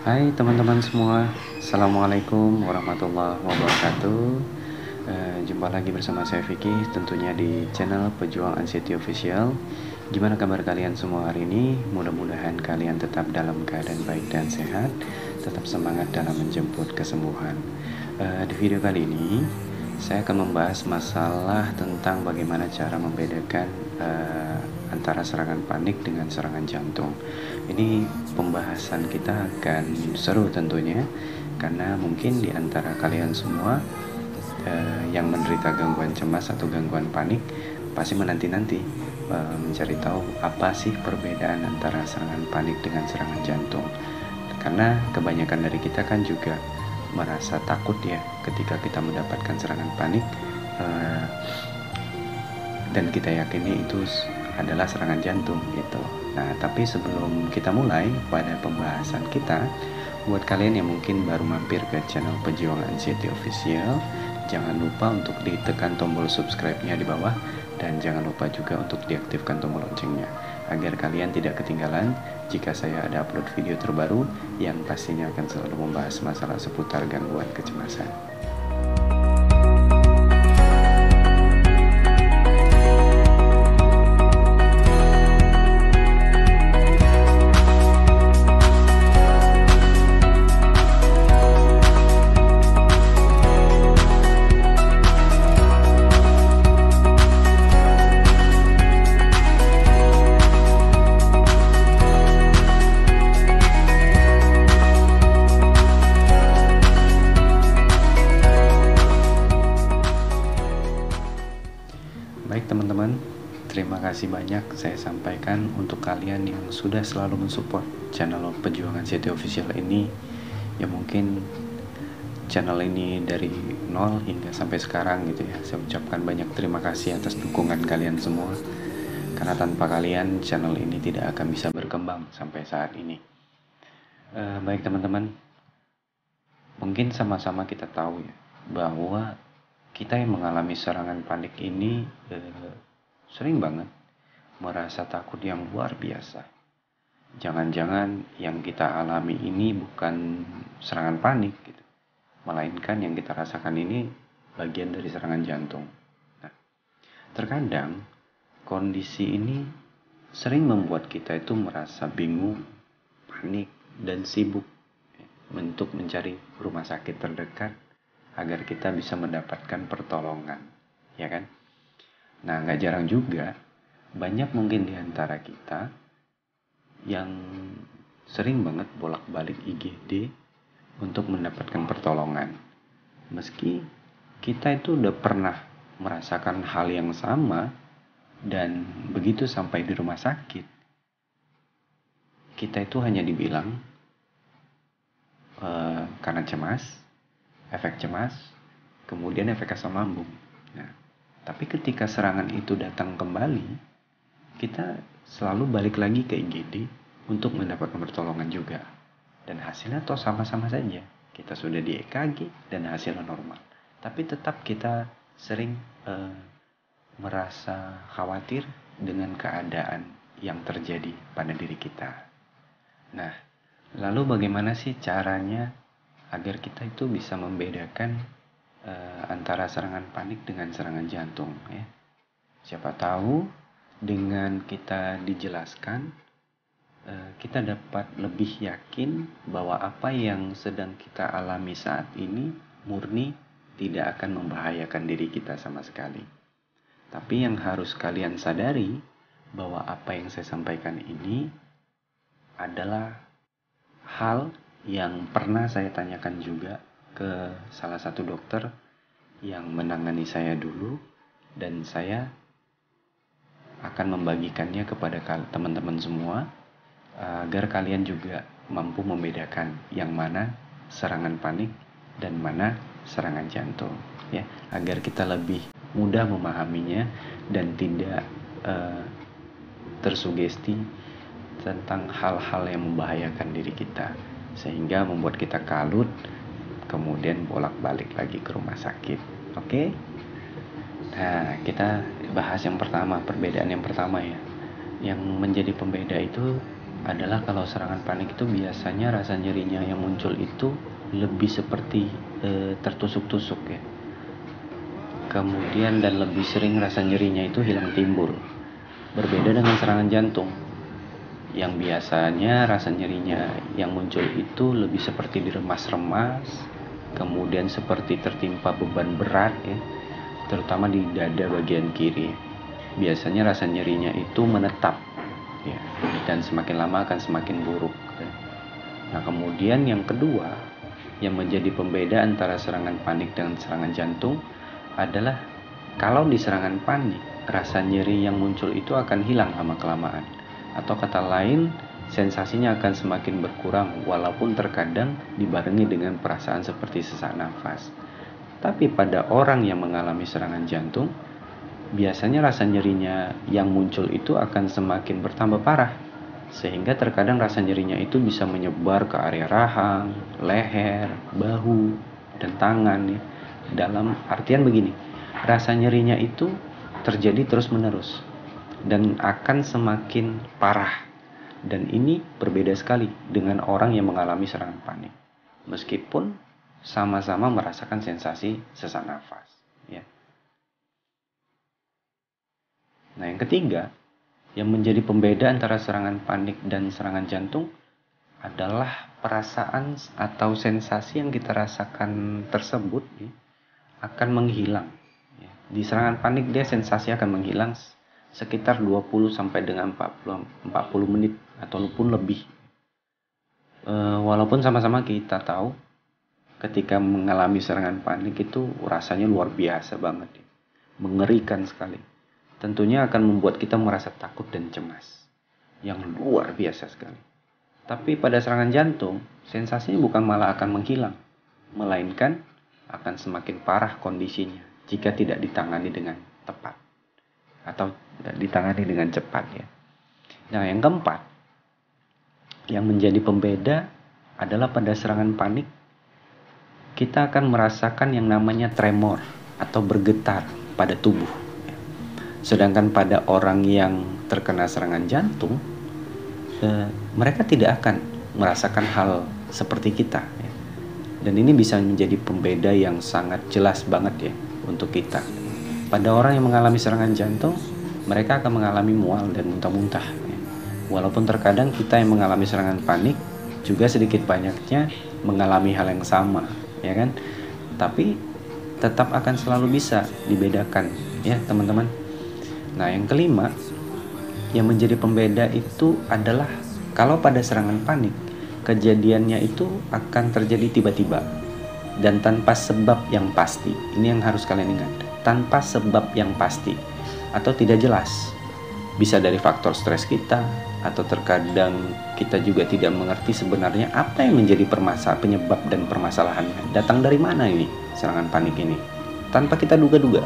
Hai teman-teman semua, Assalamualaikum warahmatullahi wabarakatuh. Jumpa lagi bersama saya Vicky, tentunya di channel Pejuang Anxiety Official. Gimana kabar kalian semua hari ini? Mudah-mudahan kalian tetap dalam keadaan baik dan sehat, tetap semangat dalam menjemput kesembuhan. Di video kali ini, saya akan membahas masalah tentang bagaimana cara membedakan antara serangan panik dengan serangan jantung. Ini pembahasan kita akan seru tentunya, karena mungkin di antara kalian semua yang menderita gangguan cemas atau gangguan panik pasti menanti-nanti mencari tahu apa sih perbedaan antara serangan panik dengan serangan jantung. Karena kebanyakan dari kita kan juga merasa takut ya ketika kita mendapatkan serangan panik, dan kita yakini itu adalah serangan jantung gitu. Nah, tapi sebelum kita mulai pada pembahasan kita, buat kalian yang mungkin baru mampir ke channel Pejuang Anxiety Official, jangan lupa untuk ditekan tombol subscribe-nya di bawah, dan jangan lupa juga untuk diaktifkan tombol loncengnya agar kalian tidak ketinggalan jika saya ada upload video terbaru yang pastinya akan selalu membahas masalah seputar gangguan kecemasan. Baik teman-teman, terima kasih banyak saya sampaikan untuk kalian yang sudah selalu mensupport channel Pejuang Anxiety Official ini. Ya mungkin channel ini dari nol hingga sampai sekarang gitu ya. Saya ucapkan banyak terima kasih atas dukungan kalian semua. Karena tanpa kalian channel ini tidak akan bisa berkembang sampai saat ini. Baik teman-teman, mungkin sama-sama kita tahu ya bahwa kita yang mengalami serangan panik ini sering banget merasa takut yang luar biasa. Jangan-jangan yang kita alami ini bukan serangan panik gitu, melainkan yang kita rasakan ini bagian dari serangan jantung. Nah, terkadang kondisi ini sering membuat kita itu merasa bingung, panik, dan sibuk untuk mencari rumah sakit terdekat agar kita bisa mendapatkan pertolongan, ya kan? Nah, nggak jarang juga, banyak mungkin di antara kita yang sering banget bolak-balik IGD untuk mendapatkan pertolongan. Meski kita itu udah pernah merasakan hal yang sama, dan begitu sampai di rumah sakit, kita itu hanya dibilang karena cemas, efek cemas, kemudian efek asam lambung. Nah, tapi ketika serangan itu datang kembali, kita selalu balik lagi ke IGD untuk mendapatkan pertolongan juga. Dan hasilnya toh sama-sama saja. Kita sudah di EKG dan hasilnya normal. Tapi tetap kita sering merasa khawatir dengan keadaan yang terjadi pada diri kita. Nah, lalu bagaimana sih caranya agar kita itu bisa membedakan antara serangan panik dengan serangan jantung ya? Siapa tahu dengan kita dijelaskan, kita dapat lebih yakin bahwa apa yang sedang kita alami saat ini murni tidak akan membahayakan diri kita sama sekali. Tapi yang harus kalian sadari bahwa apa yang saya sampaikan ini adalah hal yang pernah saya tanyakan juga ke salah satu dokter yang menangani saya dulu, dan saya akan membagikannya kepada teman-teman semua agar kalian juga mampu membedakan yang mana serangan panik dan mana serangan jantung ya, agar kita lebih mudah memahaminya dan tidak tersugesti tentang hal-hal yang membahayakan diri kita, sehingga membuat kita kalut, kemudian bolak-balik lagi ke rumah sakit. Oke? Nah, kita bahas yang pertama, perbedaan yang pertama ya. Yang menjadi pembeda itu adalah kalau serangan panik itu biasanya rasa nyerinya yang muncul itu lebih seperti tertusuk-tusuk ya. Kemudian dan lebih sering rasa nyerinya itu hilang timbul. Berbeda dengan serangan jantung yang biasanya rasa nyerinya yang muncul itu lebih seperti diremas-remas, kemudian seperti tertimpa beban berat ya, terutama di dada bagian kiri. Biasanya rasa nyerinya itu menetap ya, dan semakin lama akan semakin buruk ya. Nah kemudian yang kedua yang menjadi pembeda antara serangan panik dengan serangan jantung adalah kalau di serangan panik rasa nyeri yang muncul itu akan hilang lama-kelamaan, atau kata lain sensasinya akan semakin berkurang walaupun terkadang dibarengi dengan perasaan seperti sesak nafas. Tapi pada orang yang mengalami serangan jantung, biasanya rasa nyerinya yang muncul itu akan semakin bertambah parah, sehingga terkadang rasa nyerinya itu bisa menyebar ke area rahang, leher, bahu, dan tangan ya. Dalam artian begini, rasa nyerinya itu terjadi terus-menerus dan akan semakin parah. Dan ini berbeda sekali dengan orang yang mengalami serangan panik, meskipun sama-sama merasakan sensasi sesak nafas ya. Nah yang ketiga yang menjadi pembeda antara serangan panik dan serangan jantung adalah perasaan atau sensasi yang kita rasakan tersebut ya, akan menghilang ya. Di serangan panik dia sensasi akan menghilang sekitar 20 sampai dengan 40 menit ataupun lebih. Walaupun sama-sama kita tahu ketika mengalami serangan panik itu rasanya luar biasa banget ya. Mengerikan sekali. Tentunya akan membuat kita merasa takut dan cemas yang luar biasa sekali. Tapi pada serangan jantung, sensasinya bukan malah akan menghilang, melainkan akan semakin parah kondisinya jika tidak ditangani dengan tepat atau tidak ditangani dengan cepat ya. Nah yang keempat yang menjadi pembeda adalah pada serangan panik kita akan merasakan yang namanya tremor atau bergetar pada tubuh. Sedangkan pada orang yang terkena serangan jantung, mereka tidak akan merasakan hal seperti kita ya. Dan ini bisa menjadi pembeda yang sangat jelas banget ya untuk kita. Pada orang yang mengalami serangan jantung, mereka akan mengalami mual dan muntah-muntah ya. Walaupun terkadang kita yang mengalami serangan panik juga sedikit banyaknya mengalami hal yang sama ya kan. Tapi tetap akan selalu bisa dibedakan ya teman-teman. Nah yang kelima yang menjadi pembeda itu adalah kalau pada serangan panik kejadiannya itu akan terjadi tiba-tiba dan tanpa sebab yang pasti. Ini yang harus kalian ingat, tanpa sebab yang pasti atau tidak jelas. Bisa dari faktor stres kita, atau terkadang kita juga tidak mengerti sebenarnya apa yang menjadi penyebab dan permasalahannya. Datang dari mana ini serangan panik ini, tanpa kita duga-duga.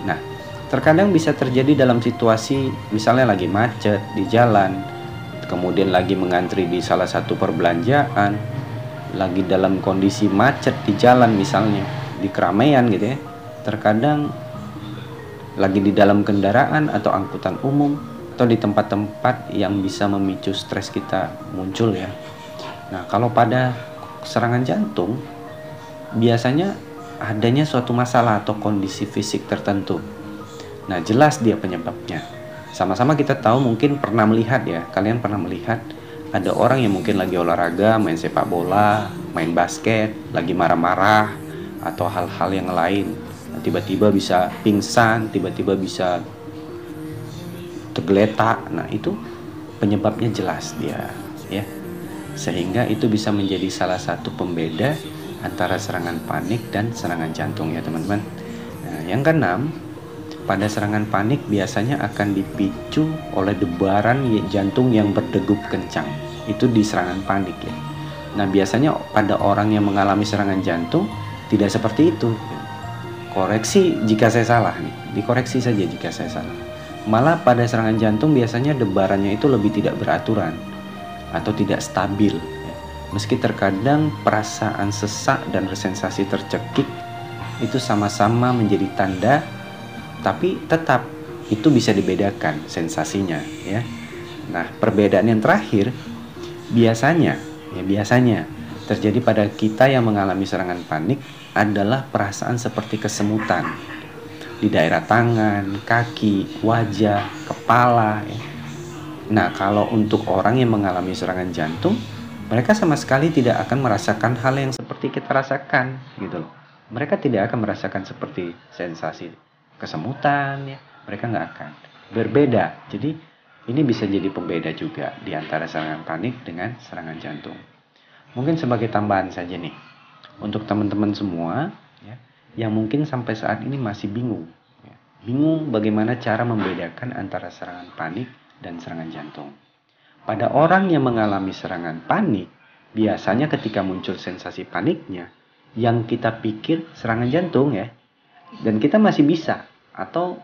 Nah terkadang bisa terjadi dalam situasi misalnya lagi macet di jalan, kemudian lagi mengantri di salah satu perbelanjaan, lagi dalam kondisi macet di jalan misalnya, di keramaian gitu ya. Terkadang lagi di dalam kendaraan atau angkutan umum, atau di tempat-tempat yang bisa memicu stres kita muncul ya. Nah kalau pada serangan jantung, biasanya adanya suatu masalah atau kondisi fisik tertentu. Nah jelas dia penyebabnya. Sama-sama kita tahu, mungkin pernah melihat ya, kalian pernah melihat ada orang yang mungkin lagi olahraga, main sepak bola, main basket, lagi marah-marah atau hal-hal yang lain. Nah, tiba-tiba bisa pingsan, tiba-tiba bisa tergeletak. Nah itu penyebabnya jelas dia ya. Sehingga itu bisa menjadi salah satu pembeda antara serangan panik dan serangan jantung ya teman-teman. Nah yang keenam, pada serangan panik biasanya akan dipicu oleh debaran jantung yang berdegup kencang. Itu di serangan panik ya. Nah biasanya pada orang yang mengalami serangan jantung tidak seperti itu. Koreksi jika saya salah nih, dikoreksi saja jika saya salah. Malah pada serangan jantung biasanya debarannya itu lebih tidak beraturan atau tidak stabil ya. Meski terkadang perasaan sesak dan sensasi tercekik itu sama-sama menjadi tanda, tapi tetap itu bisa dibedakan sensasinya ya. Nah, perbedaan yang terakhir biasanya terjadi pada kita yang mengalami serangan panik adalah perasaan seperti kesemutan di daerah tangan, kaki, wajah, kepala ya. Nah, kalau untuk orang yang mengalami serangan jantung, mereka sama sekali tidak akan merasakan hal yang seperti kita rasakan gitu loh. Mereka tidak akan merasakan seperti sensasi kesemutan ya. Mereka nggak akan. Berbeda. Jadi ini bisa jadi pembeda juga di antara serangan panik dengan serangan jantung. Mungkin sebagai tambahan saja nih, untuk teman-teman semua ya, yang mungkin sampai saat ini masih bingung ya. Bingung bagaimana cara membedakan antara serangan panik dan serangan jantung. Pada orang yang mengalami serangan panik, biasanya ketika muncul sensasi paniknya, yang kita pikir serangan jantung ya, dan kita masih bisa atau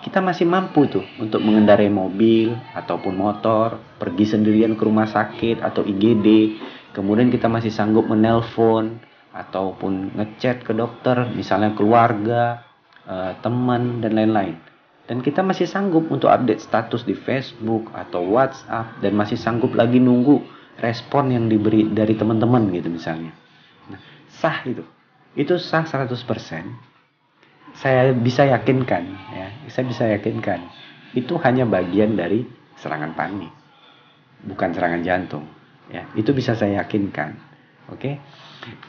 kita masih mampu tuh untuk mengendarai mobil ataupun motor, pergi sendirian ke rumah sakit atau IGD, kemudian kita masih sanggup menelpon ataupun ngechat ke dokter, misalnya keluarga, teman dan lain-lain. Dan kita masih sanggup untuk update status di Facebook atau WhatsApp dan masih sanggup lagi nunggu respon yang diberi dari teman-teman gitu misalnya. Nah, sah itu. Itu sah 100%. Saya bisa yakinkan ya, itu hanya bagian dari serangan panik. Bukan serangan jantung ya. Itu bisa saya yakinkan. Oke.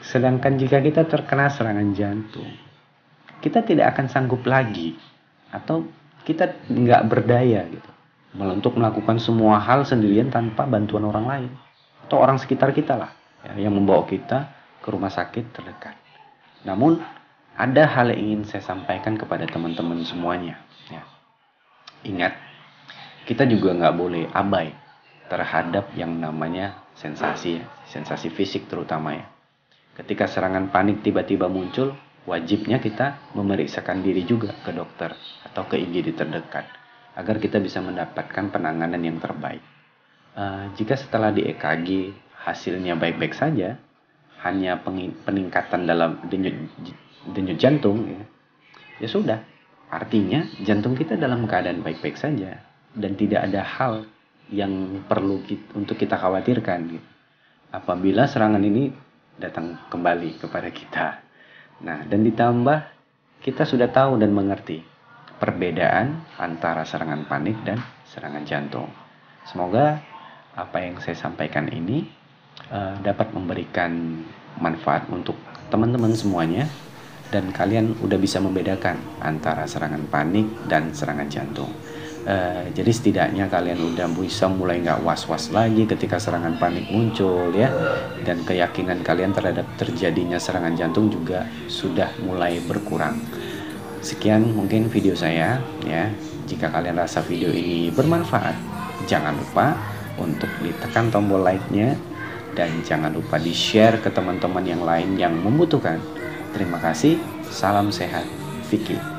Sedangkan jika kita terkena serangan jantung, kita tidak akan sanggup lagi atau kita nggak berdaya gitu, malah untuk melakukan semua hal sendirian tanpa bantuan orang lain atau orang sekitar kita lah ya, yang membawa kita ke rumah sakit terdekat. Namun ada hal yang ingin saya sampaikan kepada teman-teman semuanya ya. Ingat, kita juga nggak boleh abai terhadap yang namanya sensasi ya, sensasi fisik terutama ya. Ketika serangan panik tiba-tiba muncul, wajibnya kita memeriksakan diri juga ke dokter atau ke IGD terdekat agar kita bisa mendapatkan penanganan yang terbaik. Jika setelah di EKG hasilnya baik-baik saja, hanya peningkatan dalam denyut jantung ya sudah, artinya jantung kita dalam keadaan baik-baik saja dan tidak ada hal yang perlu untuk kita khawatirkan gitu. Apabila serangan ini datang kembali kepada kita. Nah, dan ditambah kita sudah tahu dan mengerti perbedaan antara serangan panik dan serangan jantung. Semoga apa yang saya sampaikan ini dapat memberikan manfaat untuk teman-teman semuanya dan kalian udah bisa membedakan antara serangan panik dan serangan jantung. Jadi setidaknya kalian udah bisa mulai nggak was-was lagi ketika serangan panik muncul ya, dan keyakinan kalian terhadap terjadinya serangan jantung juga sudah mulai berkurang. Sekian mungkin video saya ya. Jika kalian rasa video ini bermanfaat, jangan lupa untuk ditekan tombol like-nya dan jangan lupa di-share ke teman-teman yang lain yang membutuhkan. Terima kasih, salam sehat, Vicky.